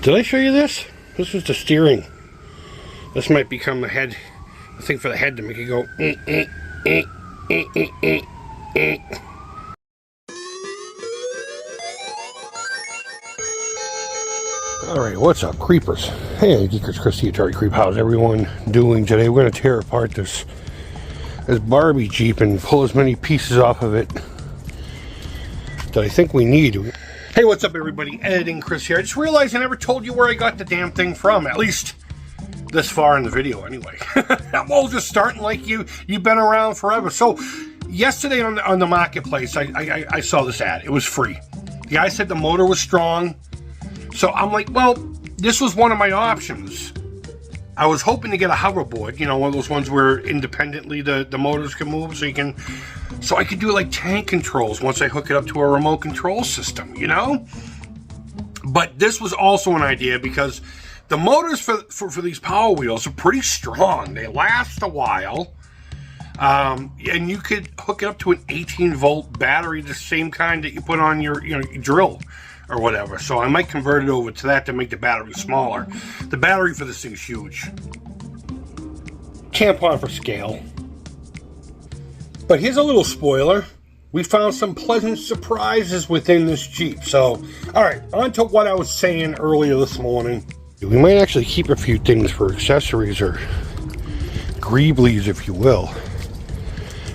Did I show you this? This is the steering. This might become the head. The thing for the head to make it go. Alright, what's up, creepers? Hey, Geekers, Chris, the Atari Creep. How's everyone doing today? We're going to tear apart this Barbie Jeep and pull as many pieces off of it that I think we need. Hey, what's up, everybody? Editing Chris here. I just realized I never told you where I got the damn thing from, at least this far in the video anyway. I'm all just starting like you've been around forever. So yesterday on the marketplace, I saw this ad. It was free. The guy said the motor was strong. So I'm like, well, this was one of my options. I was hoping to get a hoverboard, you know, one of those ones where independently the motors can move, so I could do like tank controls once I hook it up to a remote control system, you know? But this was also an idea because the motors for these Power Wheels are pretty strong. They last a while. And you could hook it up to an 18-volt battery, the same kind that you put on your drill or whatever. So I might convert it over to that to make the battery smaller. The battery for this thing's huge. Tampon for scale. But here's a little spoiler. We found some pleasant surprises within this Jeep. So, alright, on to what I was saying earlier this morning. We might actually keep a few things for accessories or greeblies, if you will.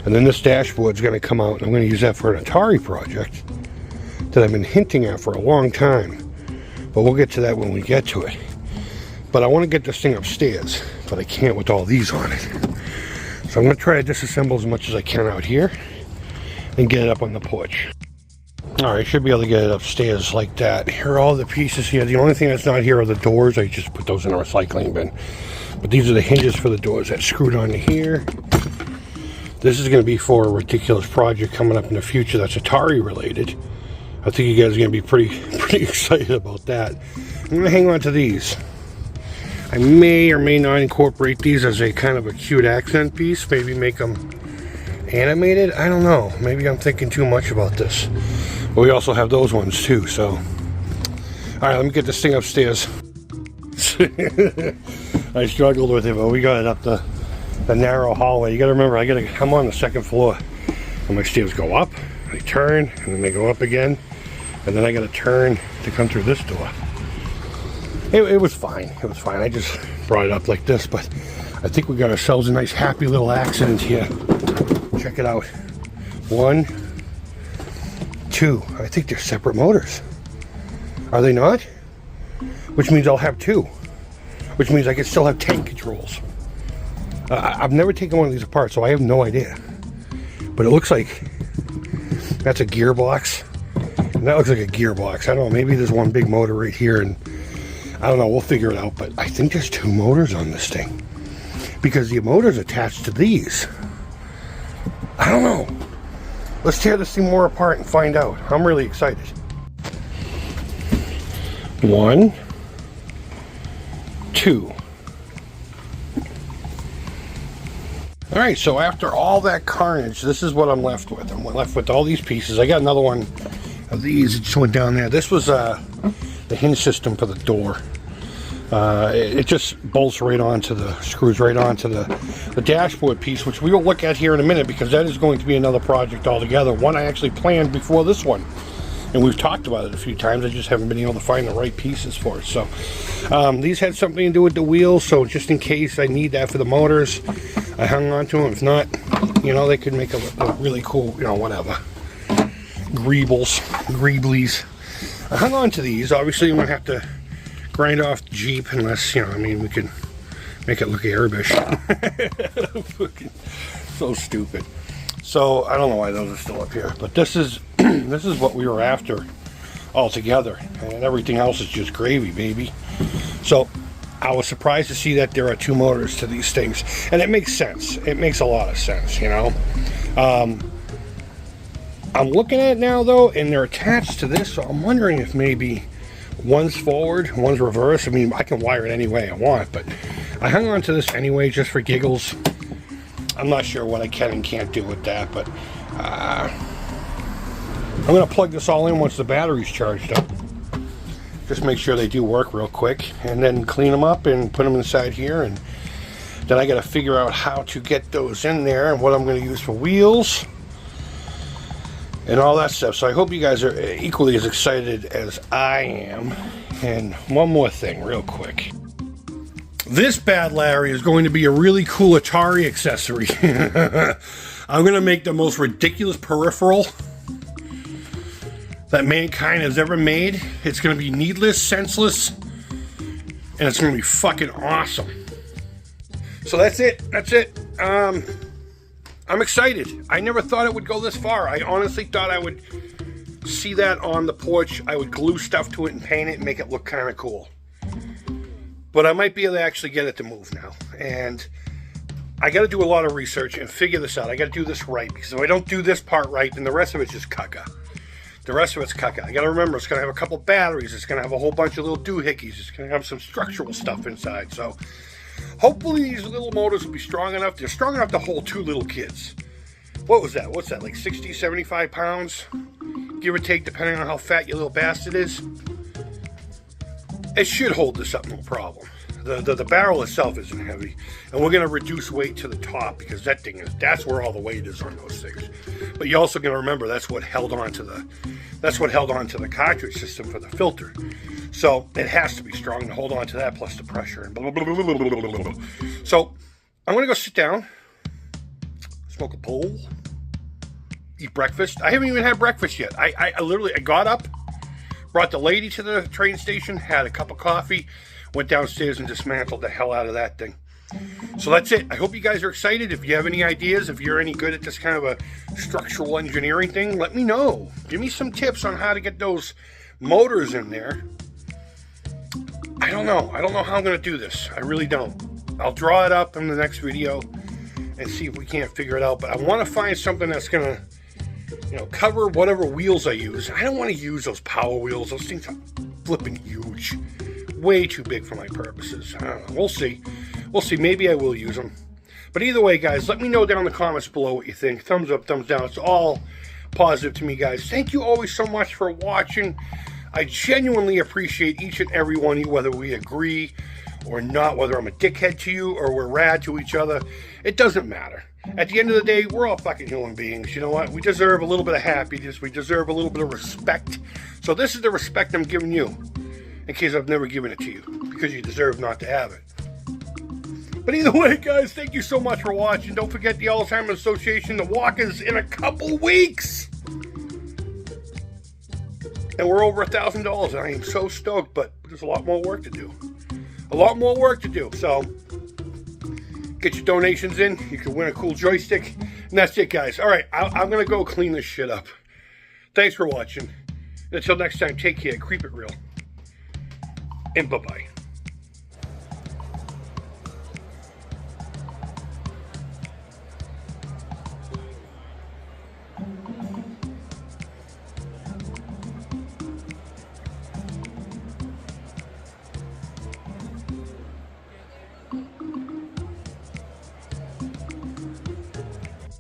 And then this dashboard's going to come out and I'm going to use that for an Atari project that I've been hinting at for a long time. But we'll get to that when we get to it. But I want to get this thing upstairs, but I can't with all these on it. So I'm going to try to disassemble as much as I can out here and get it up on the porch. Alright, should be able to get it upstairs like that. Here are all the pieces here. The only thing that's not here are the doors. I just put those in a recycling bin. But these are the hinges for the doors that screwed onto here. This is going to be for a ridiculous project coming up in the future that's Atari related. I think you guys are going to be pretty excited about that. I'm going to hang on to these. I may or may not incorporate these as a kind of a cute accent piece. Maybe make them animated. I don't know. Maybe I'm thinking too much about this. But we also have those ones too. So, all right, let me get this thing upstairs. I struggled with it, but we got it up the narrow hallway. You got to remember, I'm on the second floor, and my stairs go up. They turn, and then they go up again, and then I got to turn to come through this door. It was fine. It was fine. I just brought it up like this, but I think we got ourselves a nice happy little accident here. Check it out. 1, 2. I think they're separate motors. Are they not? Which means I'll have 2. Which means I can still have tank controls. I've never taken one of these apart, so I have no idea. But it looks like that's a gearbox. And that looks like a gearbox. I don't know, maybe there's one big motor right here, and I don't know, we'll figure it out. But I think there's 2 motors on this thing, because the motor's attached to these. I don't know. Let's tear this thing more apart and find out. I'm really excited. 1, 2. Alright, so after all that carnage, this is what I'm left with. I'm left with all these pieces. I got another one of these. It just went down there. This was the hinge system for the door. It just bolts right onto screws right onto the dashboard piece, which we will look at here in a minute, because that is going to be another project altogether. One I actually planned before this one. And we've talked about it a few times. I just haven't been able to find the right pieces for it. So these had something to do with the wheels, so just in case I need that for the motors, I hung on to them. If not, you know, they could make a really cool, you know, whatever. Greeblies. I hung on to these. Obviously, I'm going to have to grind off the Jeep unless, you know, I mean, we can make it look airbish. So stupid. So I don't know why those are still up here, but this is this is what we were after altogether, and everything else is just gravy, baby. So I was surprised to see that there are 2 motors to these things, and it makes sense. It makes a lot of sense, you know. I'm looking at it now though, and they're attached to this, so I'm wondering if maybe one's forward, one's reverse. I mean, I can wire it any way I want, but I hung on to this anyway just for giggles. I'm not sure what I can and can't do with that, but I'm going to plug this all in once the battery's charged up. Just make sure they do work real quick, and then clean them up and put them inside here. And then I got to figure out how to get those in there and what I'm going to use for wheels and all that stuff. So I hope you guys are equally as excited as I am. And one more thing real quick. This bad Larry is going to be a really cool Atari accessory. I'm going to make the most ridiculous peripheral that mankind has ever made. It's going to be needless, senseless, and it's going to be fucking awesome. So that's it. I'm excited. I never thought it would go this far. I honestly thought I would see that on the porch. I would glue stuff to it and paint it and make it look kind of cool. But I might be able to actually get it to move now. And I got to do a lot of research and figure this out. I got to do this right, because if I don't do this part right, then the rest of it's just caca. The rest of it's caca. I got to remember, it's going to have a couple batteries. It's going to have a whole bunch of little doohickeys. It's going to have some structural stuff inside. So hopefully these little motors will be strong enough. They're strong enough to hold 2 little kids. What was that? What's that, like 60, 75 pounds? Give or take, depending on how fat your little bastard is. It should hold this up, no problem. The barrel itself isn't heavy. And we're going to reduce weight to the top, because that's where all the weight is on those things. But you're also going to remember that's what held on to the cartridge system for the filter. So it has to be strong to hold on to that, plus the pressure and blah, blah, blah, blah, blah, blah, blah, blah. So I'm going to go sit down, smoke a bowl, eat breakfast. I haven't even had breakfast yet. I literally got up, brought the lady to the train station, had a cup of coffee, went downstairs and dismantled the hell out of that thing. So that's it. I hope you guys are excited. If you have any ideas, if you're any good at this kind of a structural engineering thing, let me know. Give me some tips on how to get those motors in there. I don't know how I'm going to do this. I really don't. I'll draw it up in the next video and see if we can't figure it out. But I want to find something that's going to, cover whatever wheels I use. I don't want to use those power wheels. Those things are flipping huge. Way too big for my purposes. I don't know. We'll see. Maybe I will use them. But either way, guys, let me know down in the comments below what you think. Thumbs up, thumbs down. It's all positive to me, guys. Thank you always so much for watching. I genuinely appreciate each and every one of you, whether we agree or not, whether I'm a dickhead to you or we're rad to each other. It doesn't matter. At the end of the day, we're all fucking human beings. You know what? We deserve a little bit of happiness. We deserve a little bit of respect. So this is the respect I'm giving you, in case I've never given it to you, because you deserve not to have it. But either way, guys, thank you so much for watching. Don't forget the Alzheimer's Association. The walk is in a couple weeks. And we're over $1,000, and I am so stoked, but there's a lot more work to do. So get your donations in. You can win a cool joystick. And that's it, guys. All right, I'm going to go clean this shit up. Thanks for watching. Until next time, take care. Creep it real. And bye-bye.